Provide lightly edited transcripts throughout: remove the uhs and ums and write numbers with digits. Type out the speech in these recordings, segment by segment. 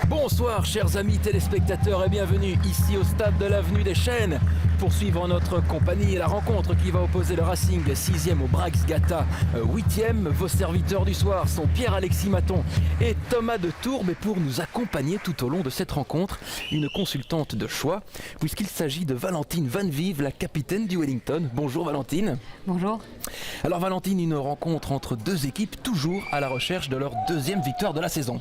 Bonsoir chers amis téléspectateurs et bienvenue ici au stade de l'avenue des Chênes pour suivre notre compagnie et la rencontre qui va opposer le Racing 6e au Brax Gata 8e. Vos serviteurs du soir sont Pierre-Alexis Maton et Thomas de Tourbe, et pour nous accompagner tout au long de cette rencontre, une consultante de choix puisqu'il s'agit de Valentine Van Vive, la capitaine du Wellington. Bonjour Valentine. Bonjour. Alors Valentine, une rencontre entre deux équipes toujours à la recherche de leur deuxième victoire de la saison.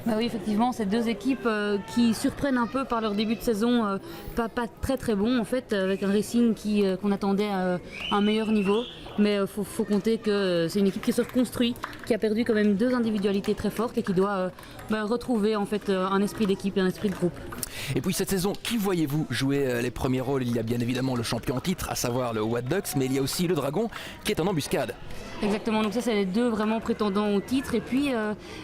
Bah oui, effectivement, c'est deux équipes qui surprennent un peu par leur début de saison pas très très bon en fait, avec un Racing qu'on attendait à un meilleur niveau. Mais il faut compter que c'est une équipe qui se reconstruit, qui a perdu quand même deux individualités très fortes et qui doit retrouver en fait un esprit d'équipe et un esprit de groupe. Et puis cette saison, qui voyez-vous jouer les premiers rôles? Il y a bien évidemment le champion en titre, à savoir le White Ducks, mais il y a aussi le Dragon qui est en embuscade. Exactement, donc ça c'est les deux vraiment prétendants au titre. Et puis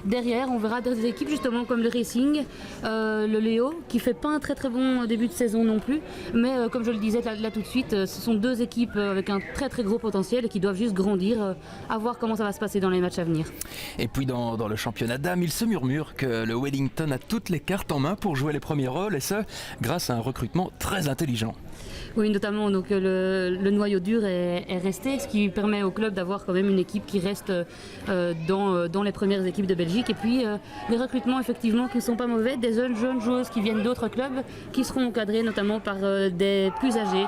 derrière on verra des équipes justement comme le Racing, le Léo qui fait pas un très très bon début de saison non plus. Mais comme je le disais là tout de suite, ce sont deux équipes avec un très très gros potentiel et qui doivent juste grandir, à voir comment ça va se passer dans les matchs à venir. Et puis dans le championnat dames, il se murmure que le Wellington a toutes les cartes en main pour jouer les premiers rôles, et ce grâce à un recrutement très intelligent. Oui, notamment donc, le noyau dur est resté, ce qui permet au club d'avoir quand même une équipe qui reste dans les premières équipes de Belgique. Et puis les recrutements effectivement qui ne sont pas mauvais, des jeunes joueuses qui viennent d'autres clubs, qui seront encadrées notamment par des plus âgés,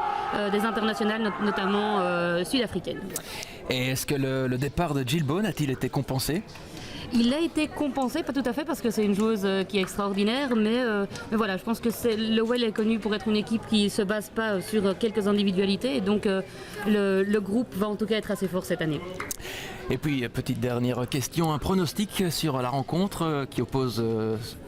des internationales notamment sud-africaines. Et est-ce que le départ de Jill Bone a-t-il été compensé ? Il a été compensé, pas tout à fait, parce que c'est une joueuse qui est extraordinaire, mais voilà, je pense que le Well est connu pour être une équipe qui ne se base pas sur quelques individualités, et donc le groupe va en tout cas être assez fort cette année. Et puis, petite dernière question, un pronostic sur la rencontre qui oppose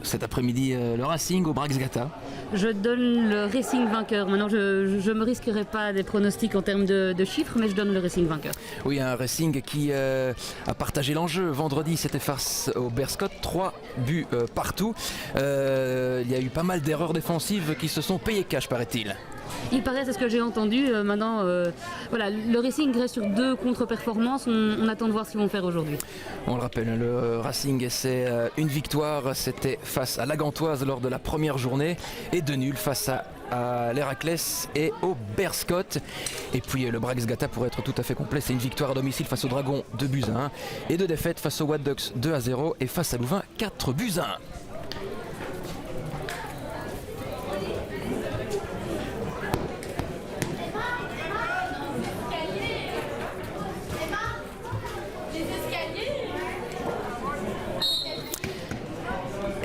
cet après-midi le Racing au Brax Gata. Je donne le Racing vainqueur. Maintenant, je ne me risquerai pas des pronostics en termes de chiffres, mais je donne le Racing vainqueur. Oui, un Racing qui a partagé l'enjeu. Vendredi, c'était face au Berscott, 3 buts partout. Il y a eu pas mal d'erreurs défensives qui se sont payées cash, paraît-il. Il paraît, c'est ce que j'ai entendu. Maintenant, voilà, le Racing reste sur deux contre-performances. On attend de voir ce qu'ils vont faire aujourd'hui. On le rappelle, le Racing, c'est une victoire. C'était face à la Gantoise lors de la première journée et deux nuls face à l'Héraclès et au Berscott. Et puis le Brax Gata, pour être tout à fait complet, c'est une victoire à domicile face au Dragon 2 buts à 1 et deux défaites face au White Ducks 2-0 et face à Louvain 4 buts à 1.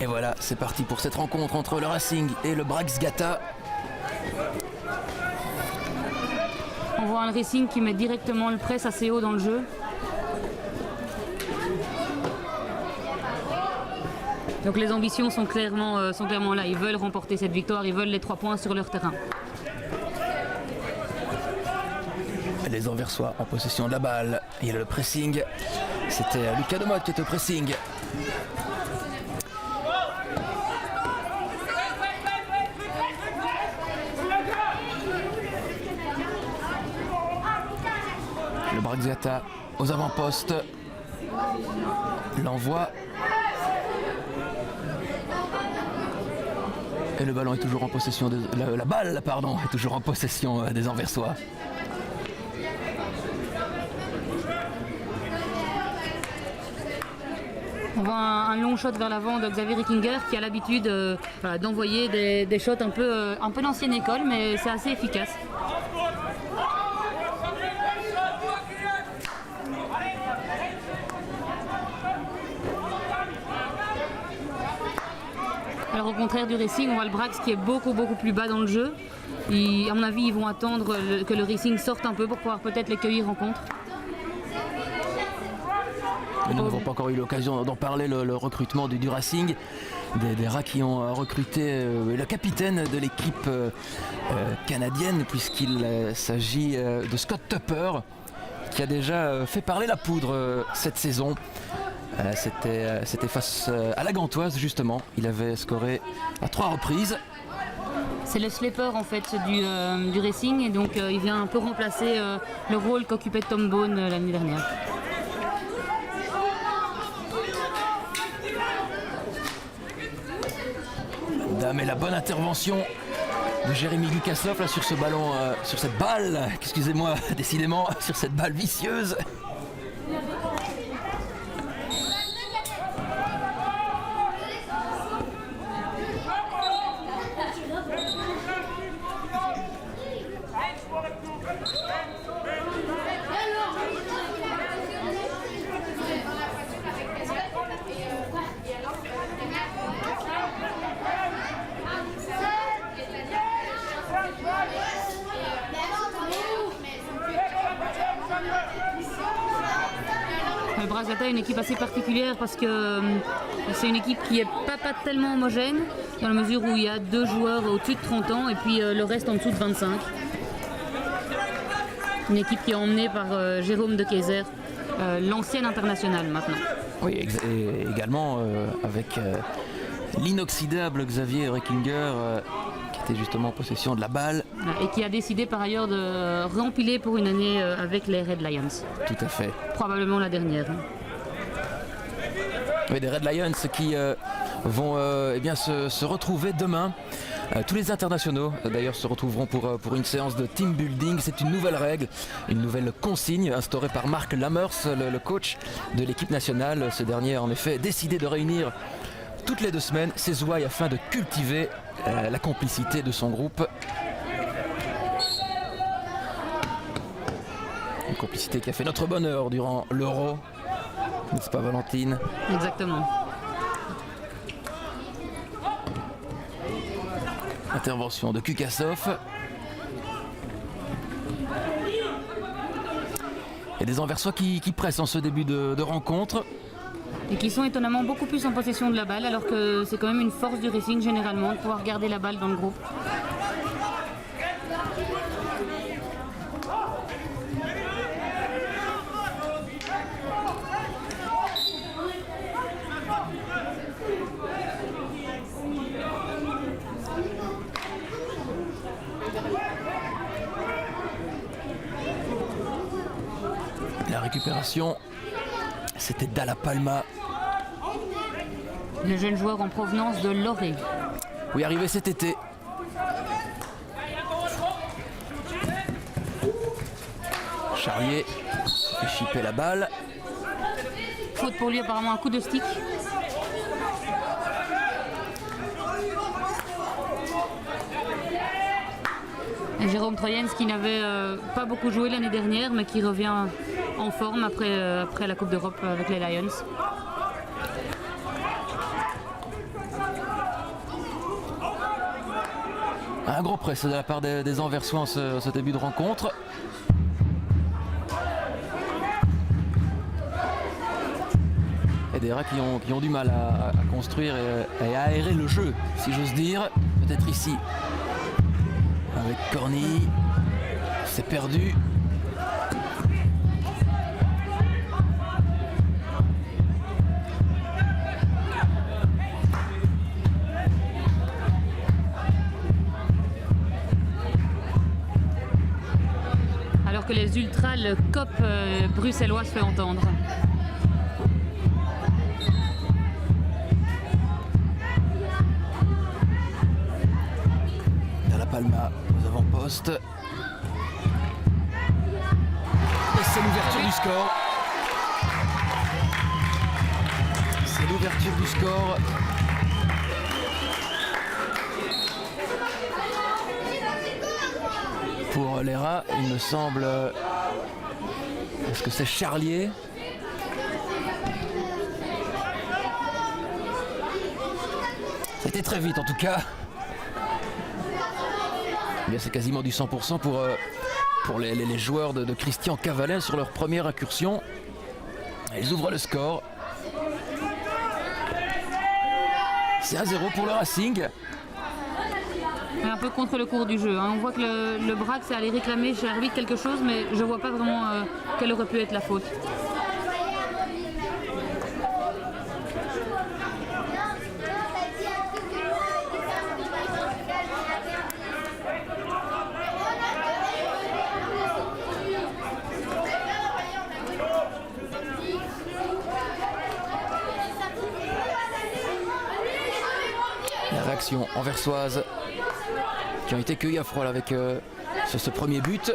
Et voilà, c'est parti pour cette rencontre entre le Racing et le Brax Gata. On voit un Racing qui met directement le press assez haut dans le jeu. Donc les ambitions sont clairement là. Ils veulent remporter cette victoire, ils veulent les 3 points sur leur terrain. Les Anversois en possession de la balle. Il y a le pressing. C'était Lucas Demotte qui était au pressing. Le Brax Gata aux avant-postes. L'envoi. Et le ballon est toujours en possession la balle est toujours en possession des Anversois. On voit un long shot vers l'avant de Xavier Rickinger qui a l'habitude d'envoyer des shots un peu d'ancienne école, mais c'est assez efficace. Alors au contraire du Racing, on voit le Brax qui est beaucoup plus bas dans le jeu. À mon avis, ils vont attendre que le Racing sorte un peu pour pouvoir peut-être les cueillir en contre. Mais nous n'avons pas encore eu l'occasion d'en parler, le recrutement du Racing. Des rats qui ont recruté le capitaine de l'équipe canadienne, puisqu'il s'agit de Scott Tupper, qui a déjà fait parler la poudre cette saison. C'était face à la Gantoise justement. Il avait scoré à 3 reprises. C'est le sleeper en fait du Racing, et donc il vient un peu remplacer le rôle qu'occupait Tom Bone l'année dernière. mais la bonne intervention de Jérémy Gukassov là sur ce ballon, sur cette balle, excusez-moi, décidément, sur cette balle vicieuse. Le Brax Gata est une équipe assez particulière parce que c'est une équipe qui n'est pas tellement homogène, dans la mesure où il y a 2 joueurs au-dessus de 30 ans et puis le reste en dessous de 25. Une équipe qui est emmenée par Jérôme de Keyser, l'ancien international maintenant. Oui, et également avec l'inoxydable Xavier Reckinger qui était justement en possession de la balle. Et qui a décidé par ailleurs de rempiler pour une année avec les Red Lions. Tout à fait. Probablement la dernière. Oui, des Red Lions qui vont eh bien, se retrouver demain. Tous les internationaux d'ailleurs se retrouveront pour une séance de team building. C'est une nouvelle règle, une nouvelle consigne instaurée par Mark Lammers, le coach de l'équipe nationale. Ce dernier a en effet décidé de réunir toutes les 2 semaines ses ouailles afin de cultiver la complicité de son groupe. Une complicité qui a fait notre bonheur durant l'Euro, n'est-ce pas Valentine? Exactement. Intervention de Gukassov. Et des Anversois qui pressent en ce début de rencontre. Et qui sont étonnamment beaucoup plus en possession de la balle, alors que c'est quand même une force du Racing généralement de pouvoir garder la balle dans le groupe. La récupération, c'était Dalla Palma. Le jeune joueur en provenance de Loré. Oui, arrivé cet été. Charlier fait chipper la balle. Faute pour lui, apparemment un coup de stick. Et Jérôme Troyens qui n'avait pas beaucoup joué l'année dernière, mais qui revient en forme après la Coupe d'Europe avec les Lions. Un gros press de la part des Anversois en ce début de rencontre. Et des rats qui ont du mal à construire et à aérer le jeu, si j'ose dire. Peut-être ici, avec Corny, c'est perdu. Alors que les ultras, le COP bruxellois se fait entendre. Dalla Palma aux avant-postes. Et c'est l'ouverture du score. C'est l'ouverture du score. Pour les rats, il me semble. Est-ce que c'est Charlier? C'était très vite en tout cas. Eh bien, c'est quasiment du 100% pour les joueurs de Christian Cavalet sur leur première incursion. Ils ouvrent le score. C'est 1-0 pour le Racing. Un peu contre le cours du jeu. On voit que le Brax est allé réclamer chez l'arbitre quelque chose, mais je ne vois pas vraiment quelle aurait pu être la faute. Les réactions anversoises qui ont été cueillies à froid là, avec ce premier but.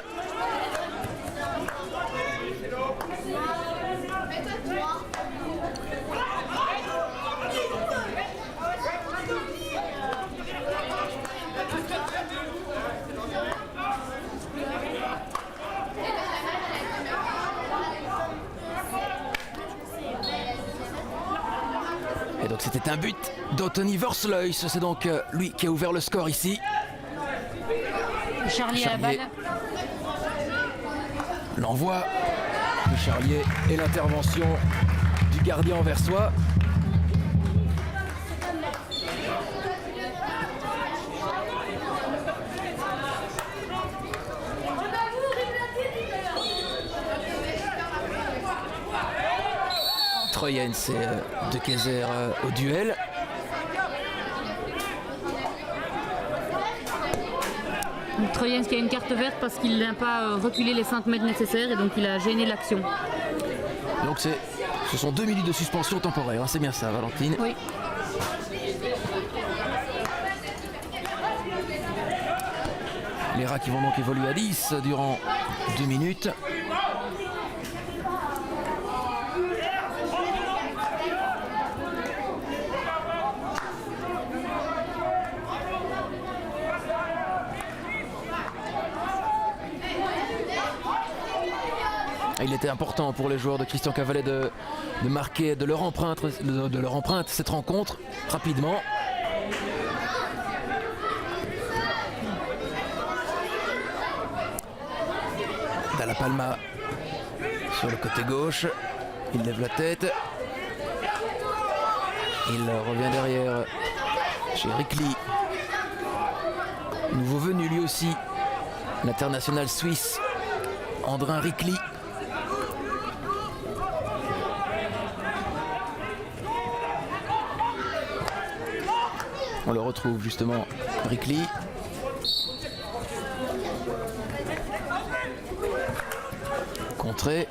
Et donc c'était un but d'Anthony Vorsleus, c'est donc lui qui a ouvert le score ici. Charlier à la balle. L'envoi de Charlier et l'intervention du gardien anversois. Troyens et De Keyser au duel. Troyens qui a une carte verte parce qu'il n'a pas reculé les 5 mètres nécessaires et donc il a gêné l'action. Donc ce sont 2 minutes de suspension temporaire, hein, c'est bien ça Valentine. Oui. Les rats qui vont donc évoluer à 10 durant 2 minutes. Il était important pour les joueurs de Christian Cavalet de marquer, de leur empreinte cette rencontre rapidement. Dalla Palma sur le côté gauche, il lève la tête. Il revient derrière chez Ricli. Nouveau venu lui aussi, l'international suisse Andrin Ricli. On le retrouve justement, Ricli. Contré.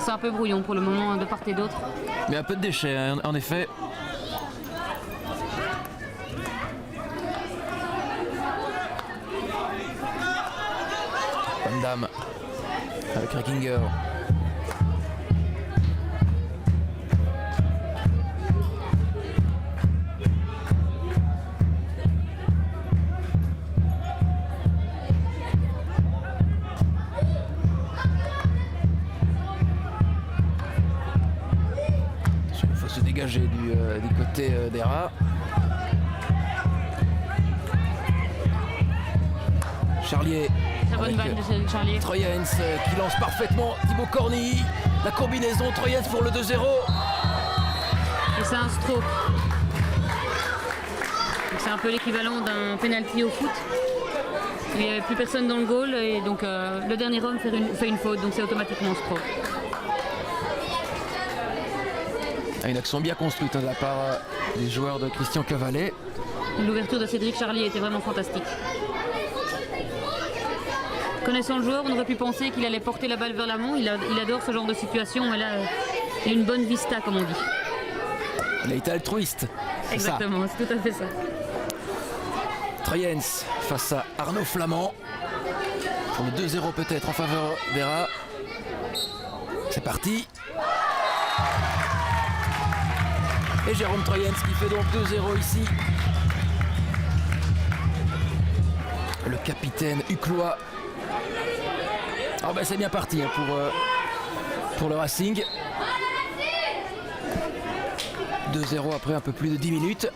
C'est un peu brouillon pour le moment de part et d'autre. Mais un peu de déchets, hein, en effet. Van Damme avec Reckinger. Il faut se dégager du côté des rats. Charlier. Très bonne balle de Charlier. Troyens qui lance parfaitement Thibaut Cornilly. La combinaison Troyens pour le 2-0. Et c'est un stroke. C'est un peu l'équivalent d'un penalty au foot. Il n'y avait plus personne dans le goal et donc le dernier homme fait une faute, donc c'est automatiquement stroke. Une action bien construite de la part des joueurs de Christian Cavalet. L'ouverture de Cédric Charlier était vraiment fantastique. Connaissant le joueur, on aurait pu penser qu'il allait porter la balle vers l'avant. Il adore ce genre de situation. Et là, il a une bonne vista, comme on dit. Il a été altruiste. Exactement, c'est tout à fait ça. Troyens face à Arnaud Flamand. Pour le 2-0 peut-être en faveur des rats. C'est parti. Et Jérôme Troyens qui fait donc 2-0 ici. Le capitaine Huclois. Oh ben c'est bien parti hein, pour le Racing. 2-0 après un peu plus de 10 minutes.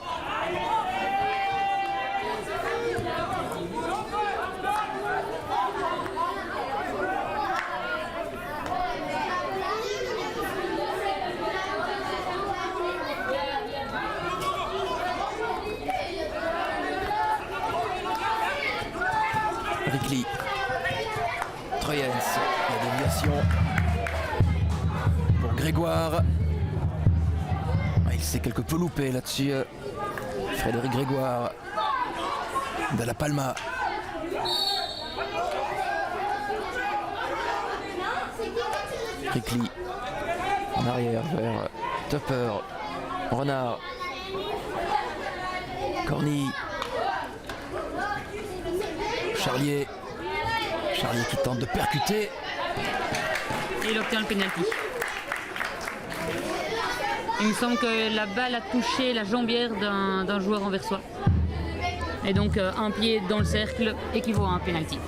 Ricli. Troyens, la déviation pour Grégoire. Il s'est quelque peu loupé là-dessus. Frédéric Grégoire de La Palma. Ricli en arrière vers Tupper, Renard, Corny, Charlier qui tente de percuter. Et il obtient le pénalty. Il me semble que la balle a touché la jambière d'un joueur anversois. Et donc un pied dans le cercle équivaut à un pénalty.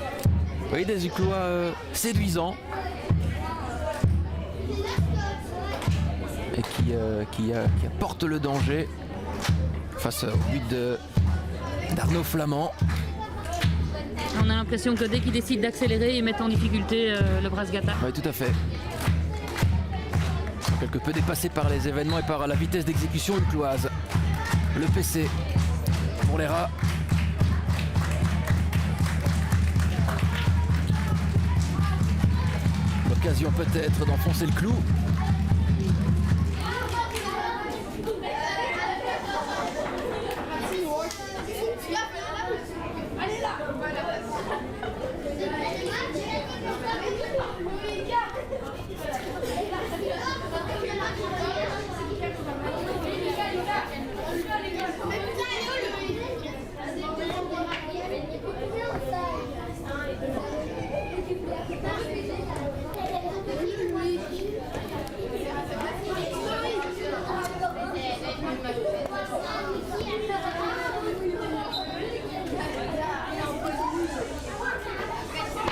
Oui, des Uclois séduisants. Et qui apportent le danger face au but d'Arnaud Flamand. On a l'impression que dès qu'ils décident d'accélérer, ils mettent en difficulté le Brasgata. Oui, tout à fait. Ils sont quelque peu dépassés par les événements et par la vitesse d'exécution ucloise. Le PC pour les rats. L'occasion peut-être d'enfoncer le clou.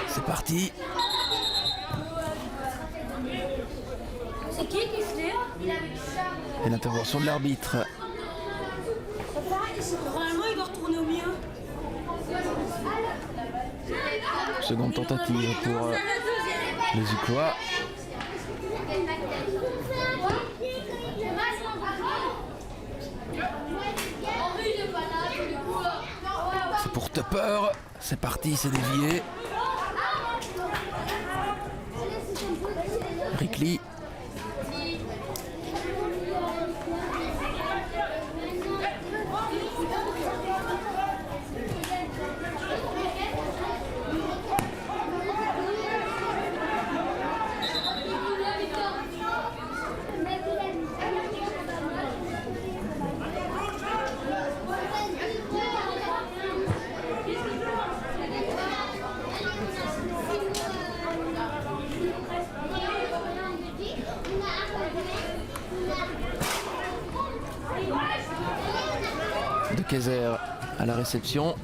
C'est parti. C'est qui se lève? Et l'intervention de l'arbitre. Normalement, il doit retourner au milieu. Seconde tentative pour les Uclois. C'est pour Tupper. C'est parti, c'est dévié. Ricli. De Kayser à la réception.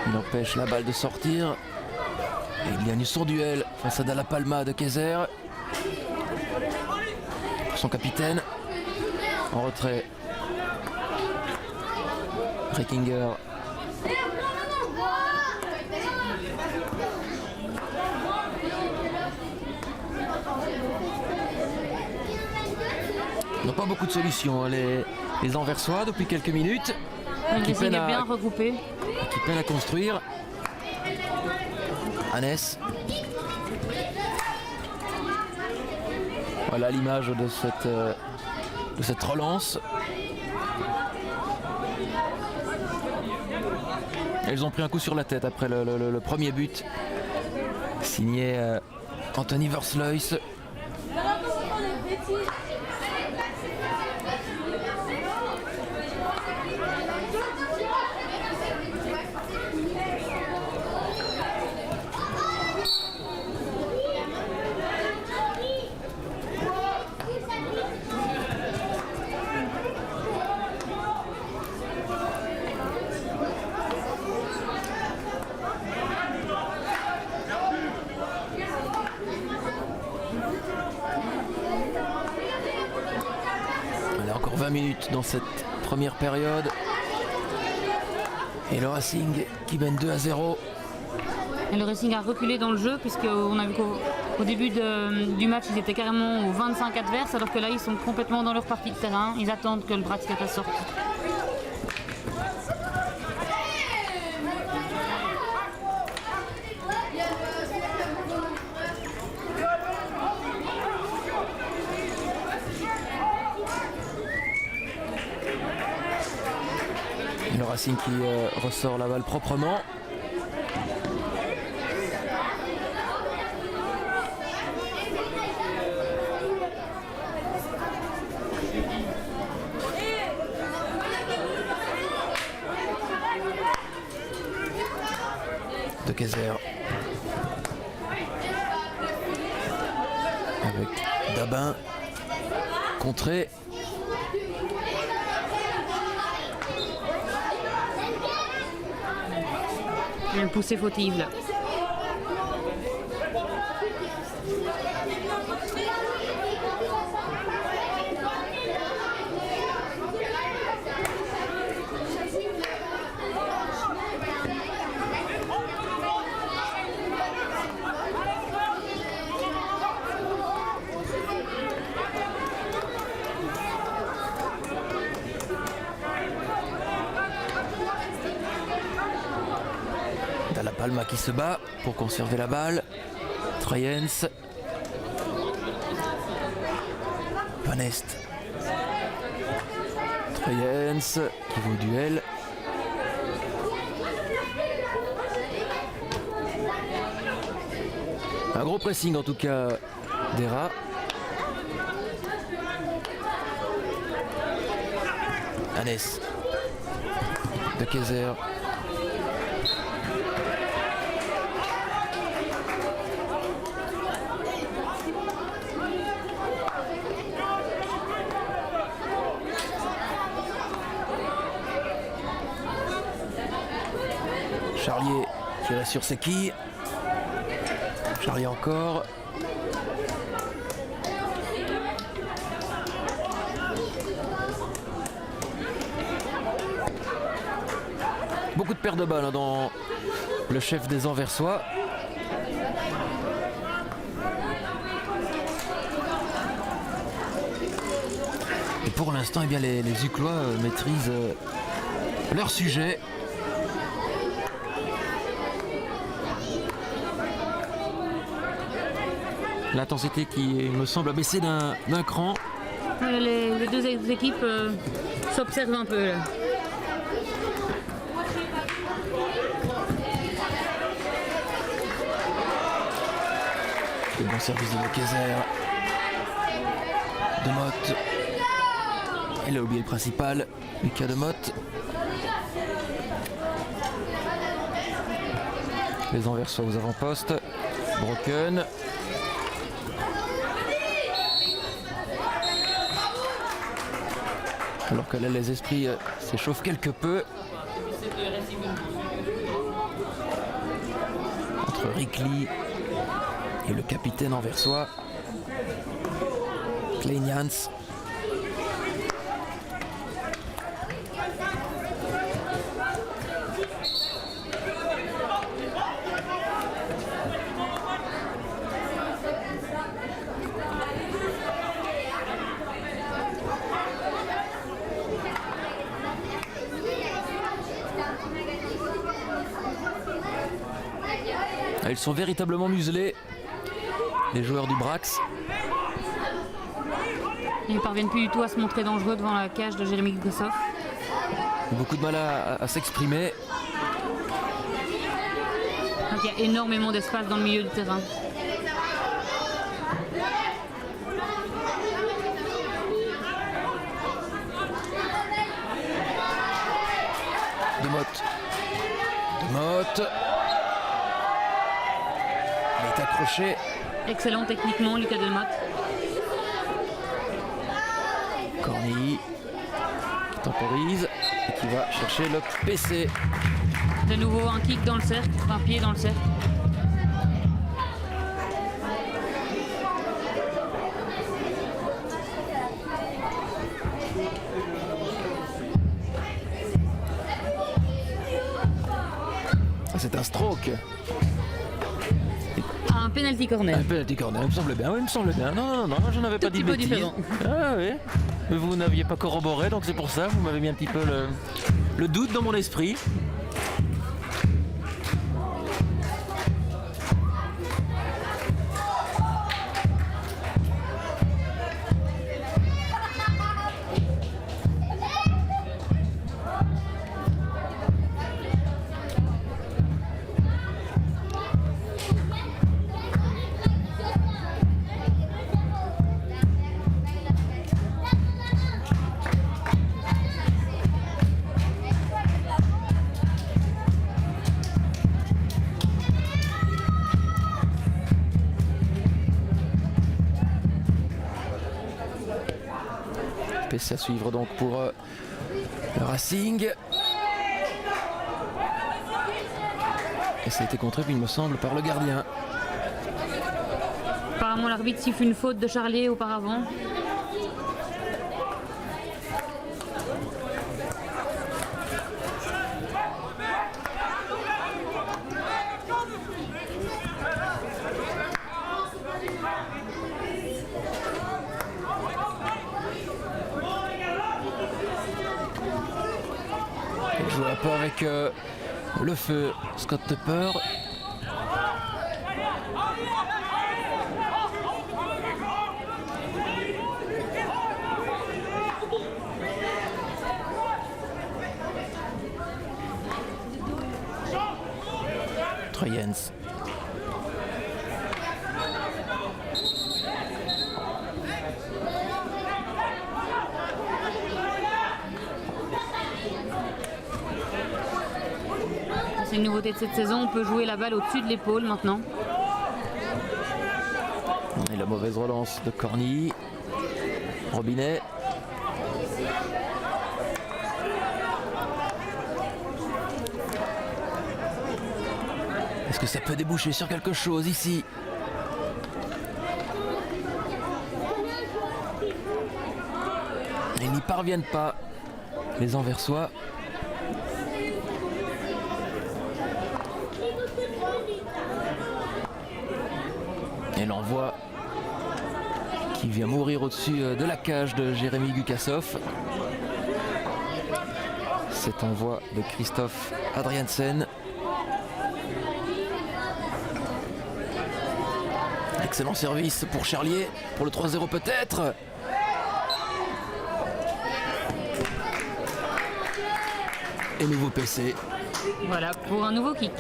Il empêche la balle de sortir. Et il gagne son duel face à La Palma de Kayser. Son capitaine. En retrait. Reckinger. Ils n'ont pas beaucoup de solutions, hein, les Anversois, depuis quelques minutes. Ils essaient de bien regrouper. Qui peine à construire. Annès. Voilà l'image de cette relance. Ils ont pris un coup sur la tête après le premier but. Signé Anthony Versluis. Encore 20 minutes dans cette première période. Et le Racing qui mène 2-0. Et le Racing a reculé dans le jeu puisqu'on a vu qu'au début du match ils étaient carrément aux 25 adverses alors que là ils sont complètement dans leur partie de terrain. Ils attendent que le Brasgata sorte. Racing qui ressort la balle proprement. De Kayser avec Dabin contré. Il y a une poussée fautive là. La Palma qui se bat pour conserver la balle. Troyens. Van Est. Troyens qui va au duel. Un gros pressing en tout cas d'Era. Hannes. De Kayser. Charlier qui reste sur ses quilles. Charlier encore. Beaucoup de pertes de balles dans le chef des Anversois. Et pour l'instant, eh bien, les Uclois maîtrisent leur sujet. L'intensité qui me semble baisser d'un cran. Les deux équipes s'observent un peu là. Le bon service de Kayser. De Motte. Il a oublié le principal, Lucas de Motte. Les Anversois aux avant-postes. Broken. Alors que là, les esprits s'échauffent quelque peu. Entre Rickley et le capitaine anversois, Kleinians. Ils sont véritablement muselés, les joueurs du Brax. Ils ne parviennent plus du tout à se montrer dangereux devant la cage de Jérémy Gossov. Beaucoup de mal à s'exprimer. Donc il y a énormément d'espace dans le milieu du terrain. De Motte. De Motte. Il est accroché. Excellent techniquement, Lucas de Motte. Cornilly qui temporise et qui va chercher le PC. De nouveau un kick dans le cercle, un pied dans le cercle. C'est un stroke. Un penalty corner. Un penalty corner, il me semble bien. Oui, il me semble bien. Non, je n'avais pas dit peu bêtise. différent. Ah oui. Mais vous n'aviez pas corroboré, donc c'est pour ça. Vous m'avez mis un petit peu le doute dans mon esprit. PC à suivre donc pour le Racing. Et ça a été contré, il me semble, par le gardien. Apparemment l'arbitre siffle une faute de Charlier auparavant. Il joue un peu avec le feu, Scott Tupper. Troyens. C'est une nouveauté de cette saison, on peut jouer la balle au-dessus de l'épaule maintenant. Et la mauvaise relance de Corny. Robinet. Est-ce que ça peut déboucher sur quelque chose ici? Ils n'y parviennent pas, les Anversois. Et l'envoi qui vient mourir au-dessus de la cage de Jérémy Gukassov. Cet envoi de Christophe Adriansen. Excellent service pour Charlier, pour le 3-0 peut-être. Et nouveau PC. Voilà, pour un nouveau kick.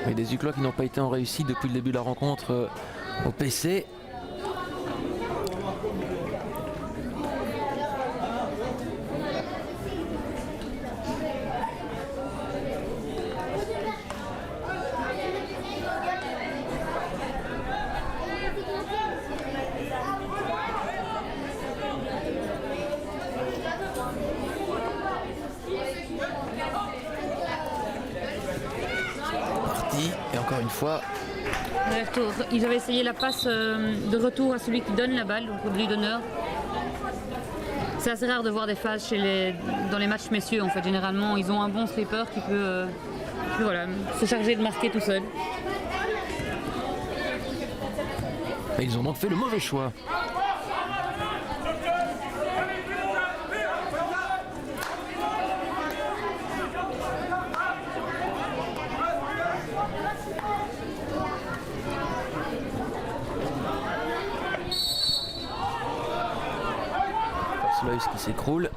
Et des Uclois qui n'ont pas été en réussite depuis le début de la rencontre au PC. Et encore une fois, ils avaient essayé la passe de retour à celui qui donne la balle, donc au but d'honneur. C'est assez rare de voir des phases dans les matchs messieurs en fait. Généralement, ils ont un bon slipper qui peut voilà, se charger de marquer tout seul. Et ils ont donc fait le mauvais choix. Loïs qui s'écroule.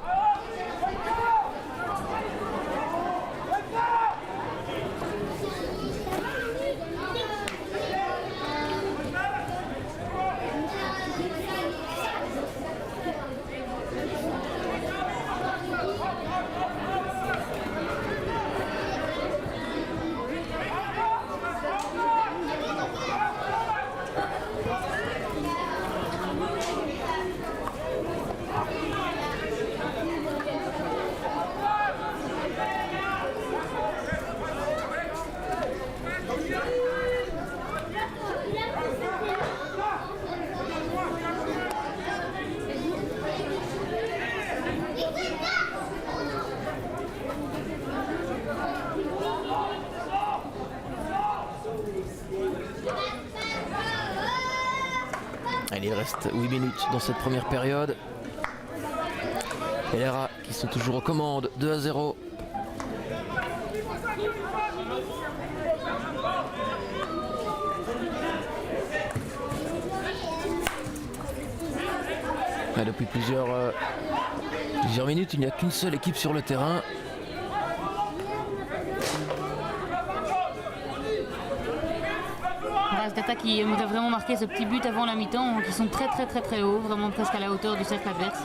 Il reste 8 minutes dans cette première période. Et les Rats qui sont toujours aux commandes, 2-0. Depuis plusieurs minutes, il n'y a qu'une seule équipe sur le terrain. Brasgata qui aimerait vraiment marquer ce petit but avant la mi-temps, qui sont très haut, vraiment presque à la hauteur du cercle adverse.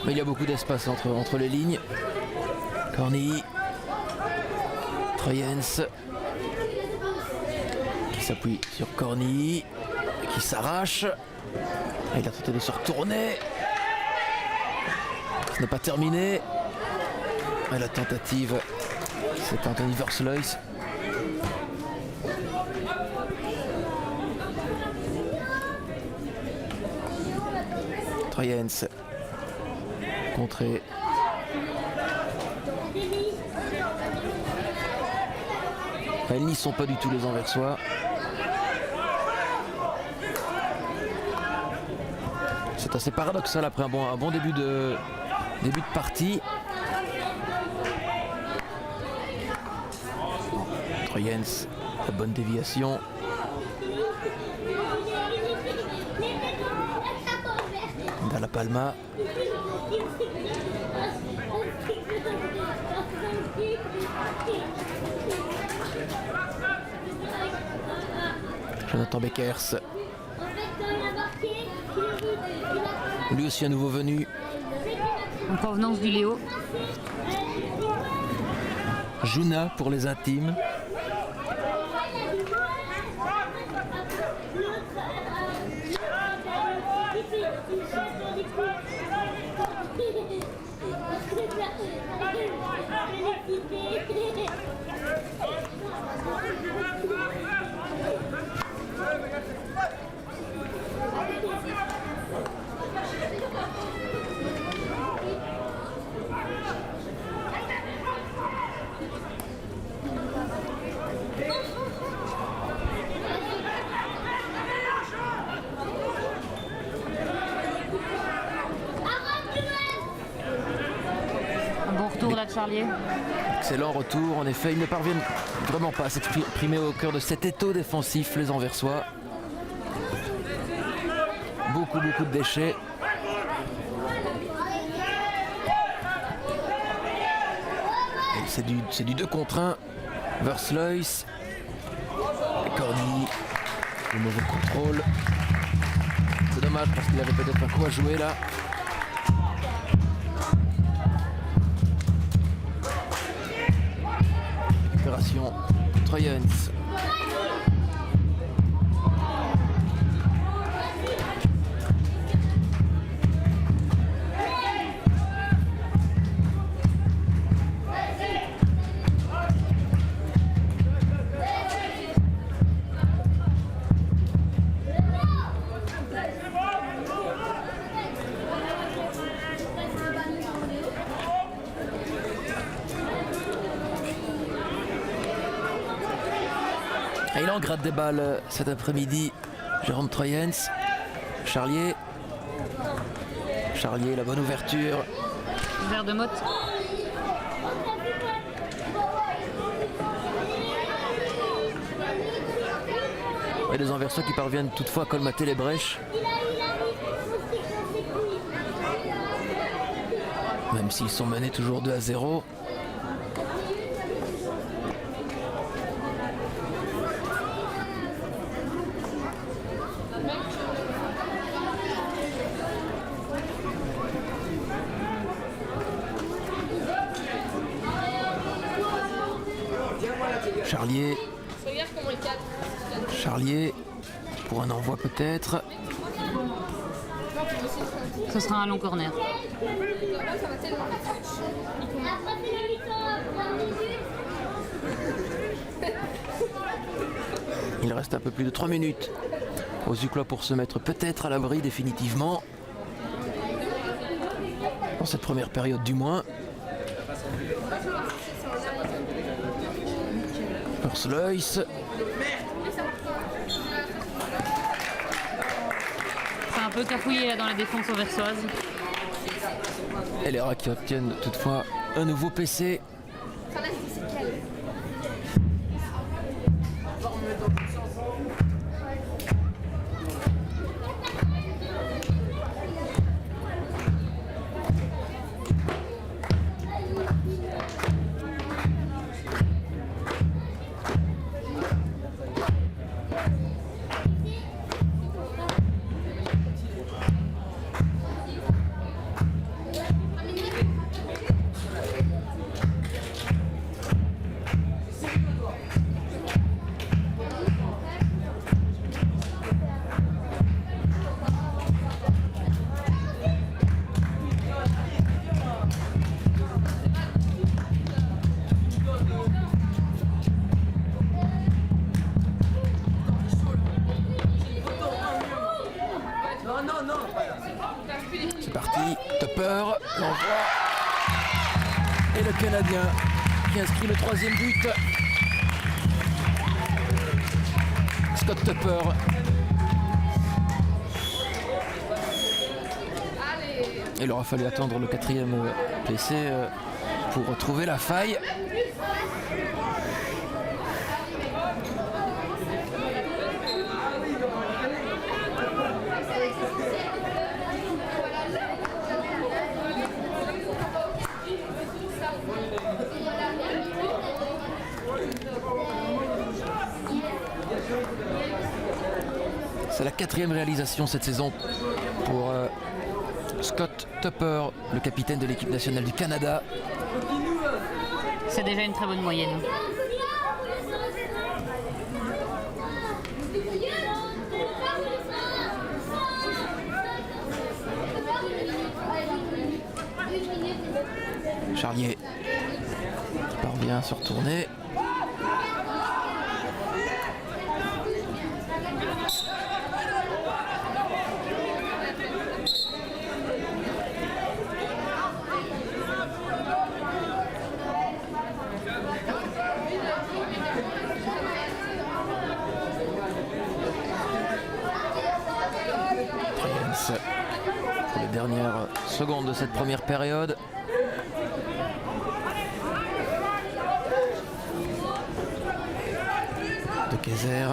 Mais il y a beaucoup d'espace entre les lignes. Corny. Troyens qui s'appuie sur Corny, qui s'arrache. Il a tenté de se retourner. Ce n'est pas terminé. Et la tentative, c'est Anthony Versluis. Troyens contré. Elles n'y sont pas du tout les Anversois. C'est assez paradoxal après un bon début de partie. Troyens, la bonne déviation. Dalla Palma. Jonathan Beckers. Lui aussi un nouveau venu. En provenance du Léo. Juna pour les intimes. Charlier. Excellent retour, en effet, ils ne parviennent vraiment pas à s'exprimer au cœur de cet étau défensif, les Anversois. Beaucoup de déchets. C'est du 2 contre 1. Versluis. Corny. Le mauvais contrôle. C'est dommage parce qu'il avait peut-être un coup à jouer là. Troyens. Et il en gratte des balles cet après-midi. Jérôme Troyens. Charlier, la bonne ouverture. Vert de Motte. Et les Anversois qui parviennent toutefois à colmater les brèches. Même s'ils sont menés toujours 2-0. Charlier pour un envoi peut-être. Ce sera un long corner. Il reste un peu plus de 3 minutes aux Uclois pour se mettre peut-être à l'abri définitivement. Dans cette première période du moins. Versluis. C'est un peu cafouillé là dans la défense anversoise. Et les rats qui obtiennent toutefois un nouveau PC. C'est parti, Tupper, l'envoi. Et le Canadien qui inscrit le 3e but. Scott Tupper. Il aura fallu attendre le 4e PC pour retrouver la faille. C'est la 4e réalisation cette saison pour Scott Tupper, le capitaine de l'équipe nationale du Canada. C'est déjà une très bonne moyenne. Charlier parvient à se retourner. Pour les dernières secondes de cette première période. De Kayser.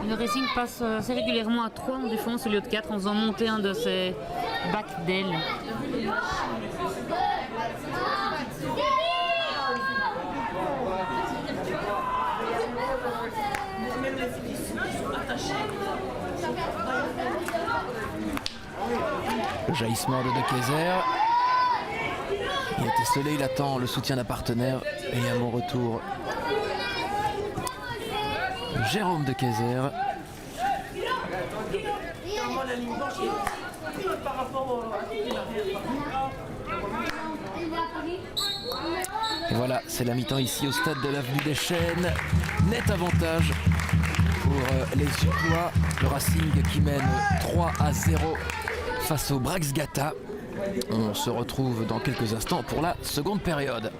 Le Racing passe assez régulièrement à 3 en défense au lieu de 4 en faisant monter un de ses backs d'aile. Le jaillissement de Kayser. Il est esselé, il attend le soutien d'un partenaire. Et il y a mon retour. Jérôme de Kayser. Et voilà, c'est la mi-temps ici au stade de l'avenue des Chênes. Net avantage pour les Uclois. Le Racing qui mène 3-0 face au Brax Gata. On se retrouve dans quelques instants pour la seconde période.